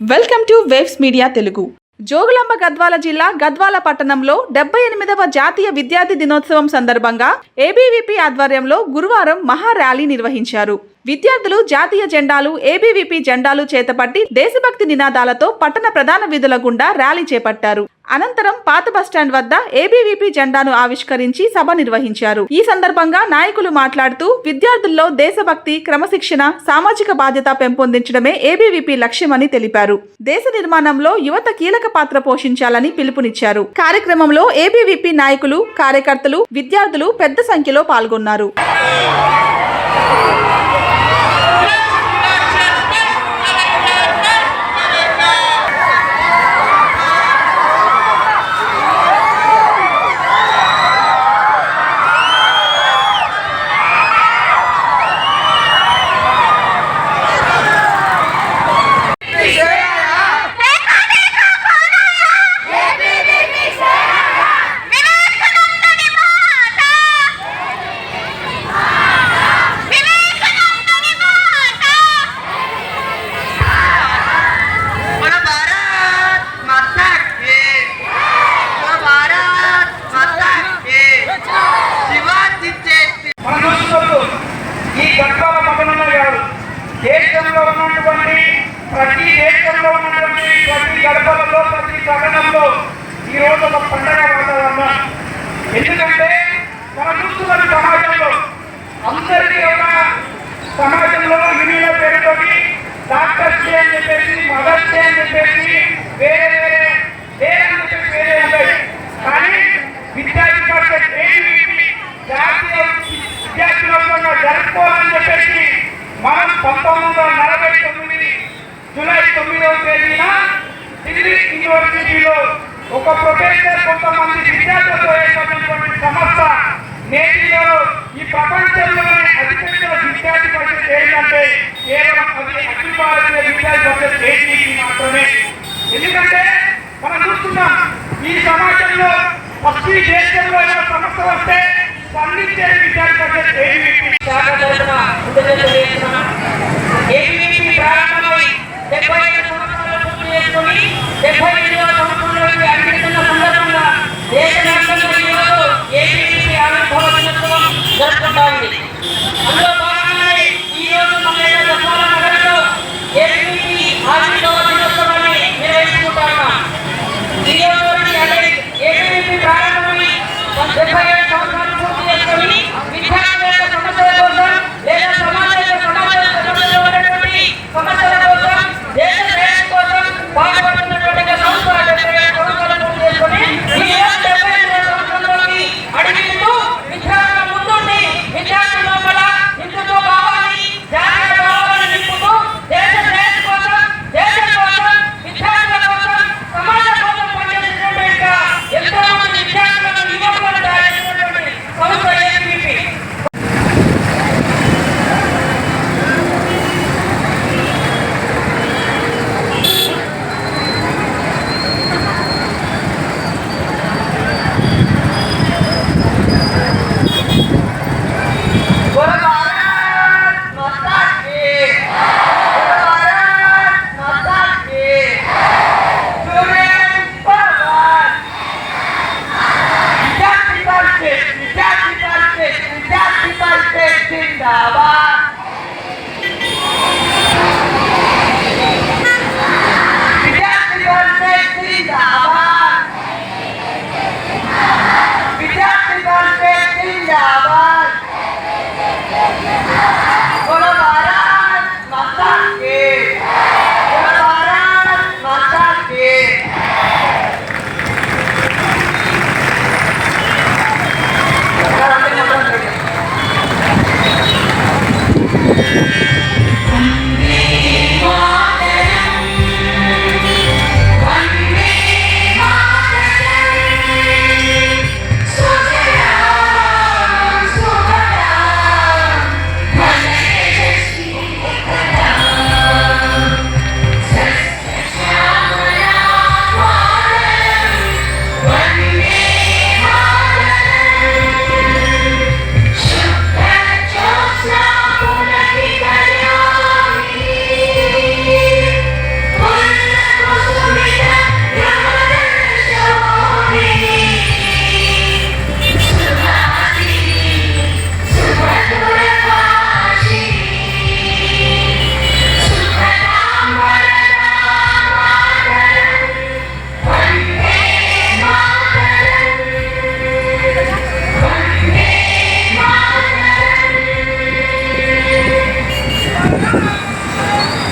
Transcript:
Welcome to waves media Telugu. Jogulamba Gadwal జిల్లా గద్వాల పట్టణంలో 78వ జాతీయ విద్యార్థి దినోత్సవం సందర్భంగా ఏబీవీపీ ఆధ్వర్యంలో గురువారం మహా ర్యాలీ నిర్వహించారు. విద్యార్థులు జాతీయ జెండాలు, ఏబీవీపీ జెండాలు చేతపట్టి దేశభక్తి నినాదాలతో పట్టణ ప్రధాన వీధుల గుండా ర్యాలీ చేపట్టారు. అనంతరం పాత బస్టాండ్ వద్ద ఏబీవీపీ జెండాను ఆవిష్కరించి సభ నిర్వహించారు. ఈ సందర్భంగా నాయకులు మాట్లాడుతూ విద్యార్థుల్లో దేశభక్తి, క్రమశిక్షణ, సామాజిక బాధ్యత పెంపొందించడమే ఏబీవీపీ లక్ష్యమని తెలిపారు. దేశ నిర్మాణంలో యువత కీలక పాత్ర పోషించాలని పిలుపునిచ్చారు. కార్యక్రమంలో ఏబీవీపీ నాయకులు, కార్యకర్తలు, విద్యార్థులు పెద్ద సంఖ్యలో పాల్గొన్నారు. దేశంలో ఉన్నటువంటి ప్రతి గడపలలో, ప్రతి పట్టణంలో ఈరోజు ఒక పండగ వాతావరణం. ఎందుకంటే మనం చూస్తున్న సమాజంలో అందరికీ ఒక సమాజంలో యూనియన్ల పేరుతోటి డాక్టర్స్ డే అని చెప్పేసి, మదర్స్ డే అని చెప్పేసి వేరే డే అని చెప్పేసి వేరే ఉంటాయి. కానీ విద్యార్థి పరిషత్ ఏబీవీపీ జాతీయ విద్యార్థులంగా జరుపుకోవాలని చెప్పేసి మనం 1949 జూలై 9వ తేదీన ఢిల్లీ యూనివర్సిటీలో ఒక ప్రొఫెసర్ కొంతమంది విద్యార్థులతో ఏర్పడినటువంటి సంస్థ నేటిలో ఈ ప్రపంచంలోనే అతిపెద్ద విద్యార్థి పరిషత్ ఏంటంటే కేవలం అది అఖిల భారతీయ విద్యార్థి పరిషత్ ఏబీవీపీ మాత్రమే. ఎందుకంటే మనం చూస్తున్నాం ఈ సమాజంలో ఫస్ట్ దేశంలో ఏదైనా సమస్య వస్తే స్పందించే విద్యార్థి పరిషత్ ఏబీవీపీ. ఏబీవీపీ ప్రారంభమై 75 సంవత్సరాలు పూర్తి చేసుకుని 75వ సంవత్సరంలోకి అడుగుతున్న సందర్భంగా దేశవ్యాప్తంగా ఈరోజు ఏబీవీపీ ఆవిర్భావ దినోత్సవం జరుపుకుంటా ఉంది. అందులో భాగంగానే ఈరోజు మన గద్వాల నగరంలో ఏబీవీపీ ఆవిర్భావ దినోత్సవాన్ని నిర్వహించుకుంటా ఉన్నాం. ఈరోజు ఏబీవీపీ ప్రారంభమై 75 సంవత్సరాలు